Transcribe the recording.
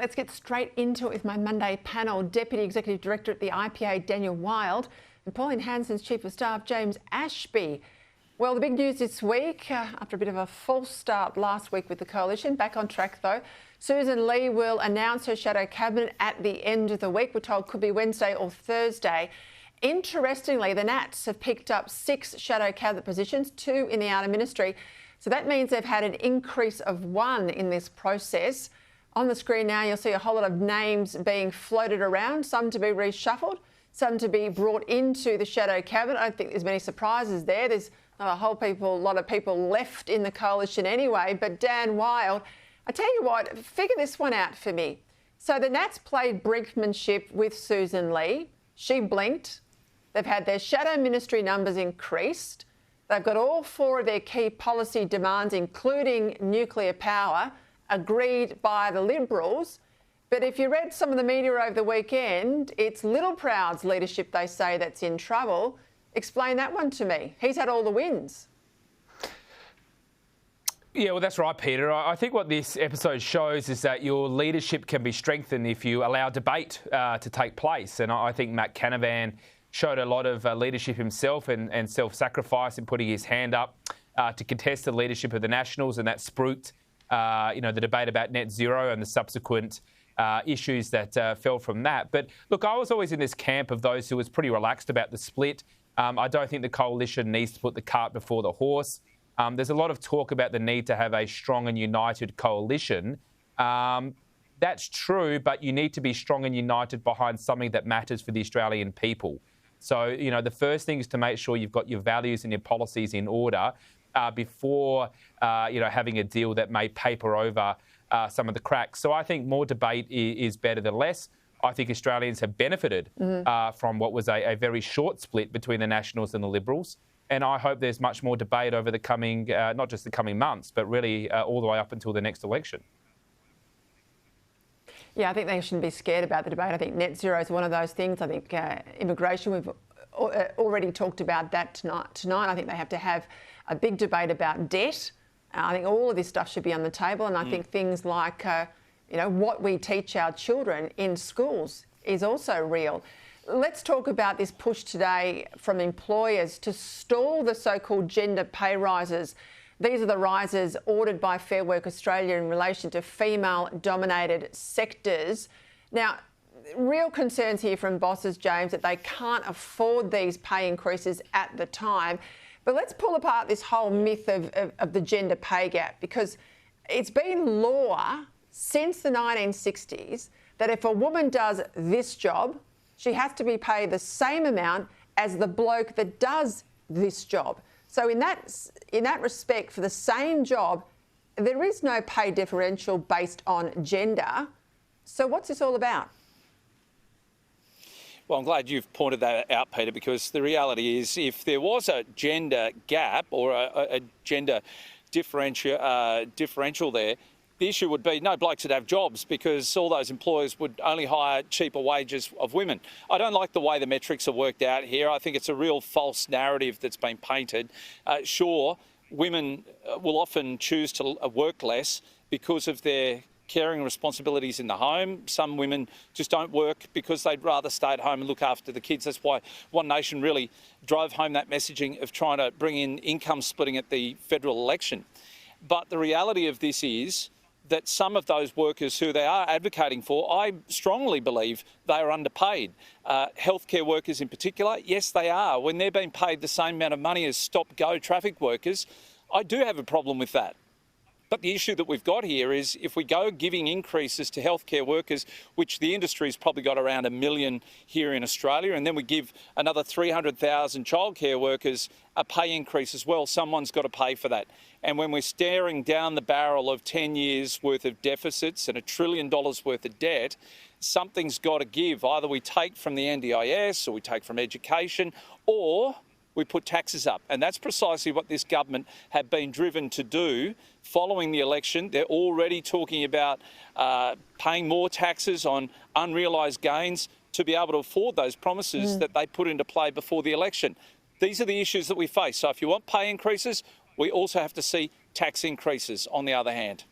Let's get straight into it with my Monday panel. Deputy Executive Director at the IPA, Daniel Wild, and Pauline Hanson's Chief of Staff, James Ashby. Well, the big news this week, after a bit of a false start last week with the coalition, back on track though, Susan Lee will announce her shadow cabinet at the end of the week. We're told could be Wednesday or Thursday. Interestingly, the Nats have picked up 6 shadow cabinet positions, 2 in the outer ministry. So that means they've had an increase of 1 in this process. On the screen now, you'll see a whole lot of names being floated around, some to be reshuffled, some to be brought into the shadow cabinet. I don't think there's many surprises there. There's not a lot of people left in the coalition anyway. But Dan Wild, I tell you what, figure this one out for me. So the Nats played brinkmanship with Susan Lee. She blinked. They've had their shadow ministry numbers increased. They've got all 4 of their key policy demands, including nuclear power, agreed by the Liberals. But if you read some of the media over the weekend, it's Littleproud's leadership, they say, that's in trouble. Explain that one to me. He's had all the wins. Yeah, well, that's right, Peter. I think what this episode shows is that your leadership can be strengthened if you allow debate to take place. And I think Matt Canavan showed a lot of leadership himself and self-sacrifice in putting his hand up to contest the leadership of the Nationals, and that spruiked the debate about net zero and the subsequent issues that fell from that. But look, I was always in this camp of those who was pretty relaxed about the split. I don't think the coalition needs to put the cart before the horse. There's a lot of talk about the need to have a strong and united coalition. That's true, but you need to be strong and united behind something that matters for the Australian people. So, the first thing is to make sure you've got your values and your policies in order before, having a deal that may paper over some of the cracks. So I think more debate is better than less. I think Australians have benefited from what was a very short split between the Nationals and the Liberals. And I hope there's much more debate over the coming, not just the coming months, but really all the way up until the next election. Yeah, I think they shouldn't be scared about the debate. I think net zero is one of those things. I think immigration, we've already talked about that tonight. I think they have to have a big debate about debt. I think all of this stuff should be on the table. And I think things like, what we teach our children in schools is also real. Let's talk about this push today from employers to stall the so-called gender pay rises. These are the rises ordered by Fair Work Australia in relation to female-dominated sectors. Now, real concerns here from bosses, James, that they can't afford these pay increases at the time. But let's pull apart this whole myth of the gender pay gap, because it's been law since the 1960s that if a woman does this job, she has to be paid the same amount as the bloke that does this job. So in that respect, for the same job, there is no pay differential based on gender. So what's this all about? Well, I'm glad you've pointed that out, Peter, because the reality is if there was a gender gap or a gender differential there, the issue would be no blokes would have jobs because all those employers would only hire cheaper wages of women. I don't like the way the metrics are worked out here. I think it's a real false narrative that's been painted. Sure, women will often choose to work less because of their caring responsibilities in the home. Some women just don't work because they'd rather stay at home and look after the kids. That's why One Nation really drove home that messaging of trying to bring in income splitting at the federal election. But the reality of this is that some of those workers who they are advocating for, I strongly believe they are underpaid. Healthcare workers in particular, yes, they are. When they're being paid the same amount of money as stop-go traffic workers, I do have a problem with that. But the issue that we've got here is if we go giving increases to healthcare workers, which the industry's probably got around 1 million here in Australia, and then we give another 300,000 childcare workers a pay increase as well, someone's got to pay for that. And when we're staring down the barrel of 10 years worth of deficits and $1 trillion worth of debt, something's got to give. Either we take from the NDIS or we take from education, or we put taxes up. And that's precisely what this government have been driven to do following the election. They're already talking about paying more taxes on unrealised gains to be able to afford those promises that they put into play before the election. These are the issues that we face. So if you want pay increases, we also have to see tax increases on the other hand.